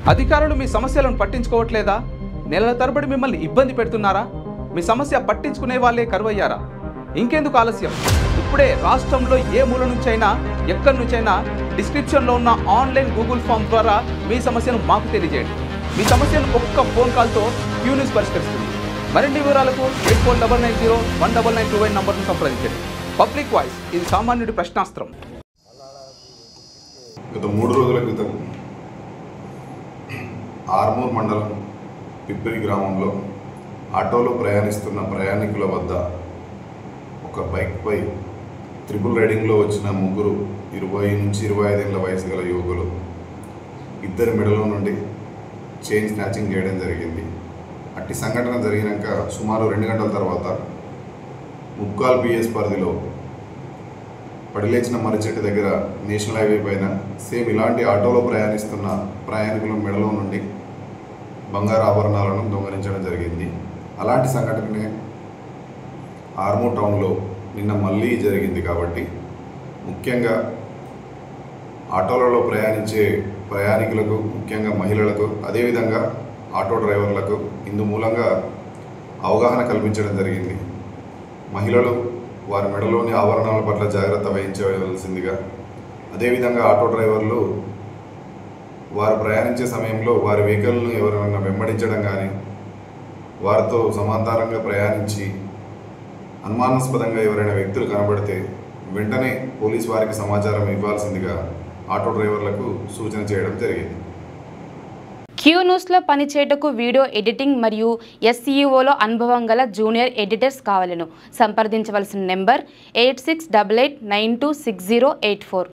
అధికారులు మీ సమస్యలను పట్టించుకోవట్లేదా? నెలల తరబడి మిమ్మల్ని ఇబ్బంది పెడుతున్నారా? మీ సమస్య పట్టించుకునే వాళ్ళే కరువయ్యారా? ఇంకెందుకు ఆలస్యం? ఇప్పుడే రాష్ట్రంలో ఏ మూల నుంచైనా ఎక్కడి నుంచైనా డిస్క్రిప్షన్లో ఉన్న ఆన్లైన్ గూగుల్ ఫామ్ ద్వారా మీ సమస్యను మాకు తెలియజేయండి. మీ సమస్యను ఒక్క ఫోన్ కాల్తో క్యూ న్యూస్ పరిష్కరిస్తుంది. మరిన్ని వివరాలకు 8490199929 నంబర్ను సంప్రదించండి. పబ్లిక్ వాయిస్, ఇది సామాన్యుడి ప్రశ్నాస్త్రం. గత 3 రోజుల క్రితం ఆర్మూర్ మండలం పిప్పిరి గ్రామంలో ఆటోలో ప్రయాణిస్తున్న ప్రయాణికుల వద్ద ఒక బైక్పై ట్రిపుల్ రైడింగ్లో వచ్చిన ముగ్గురు 20 నుంచి 25 ఏళ్ల వయసు గల యువకులు ఇద్దరి మెడలో నుండి చైన్ స్నాచింగ్ చేయడం జరిగింది. అట్టి సంఘటన జరిగినాక సుమారు 2 గంటల తర్వాత ముక్కాల్ పిఎస్ పరిధిలో పడిలేచిన మర్రి చెట్టు దగ్గర నేషనల్ హైవే పైన సేమ్ ఇలాంటి ఆటోలో ప్రయాణిస్తున్న ప్రయాణికుల మెడలో నుండి బంగారు ఆభరణాలను దొంగలించడం జరిగింది. అలాంటి సంఘటనే ఆర్మూర్ టౌన్లో నిన్న మళ్ళీ జరిగింది. కాబట్టి ముఖ్యంగా ఆటోలలో ప్రయాణించే ప్రయాణికులకు, ముఖ్యంగా మహిళలకు, అదేవిధంగా ఆటో డ్రైవర్లకు ఇందు మూలంగా అవగాహన కల్పించడం జరిగింది. మహిళలు వారి మెడలోని ఆభరణాల పట్ల జాగ్రత్త వహించవలసిందిగా, అదేవిధంగా ఆటో డ్రైవర్లు వారు ప్రయాణించే సమయంలో వారి వెహికల్ను ఎవరైనా వెంబడించడం కానీ, వారితో సమాంతరంగా ప్రయాణించి అనుమానాస్పదంగా ఎవరైనా వ్యక్తులు కనబడితే వెంటనే పోలీసు వారికి సమాచారం ఇవ్వాల్సిందిగా ఆటో డ్రైవర్లకు సూచన చేయడం జరిగింది. క్యూ న్యూస్లో పనిచేయటకు వీడియో ఎడిటింగ్ మరియు SEOలో అనుభవం గల జూనియర్ ఎడిటర్స్ కావాలను సంప్రదించవలసిన నెంబర్ 8688926084.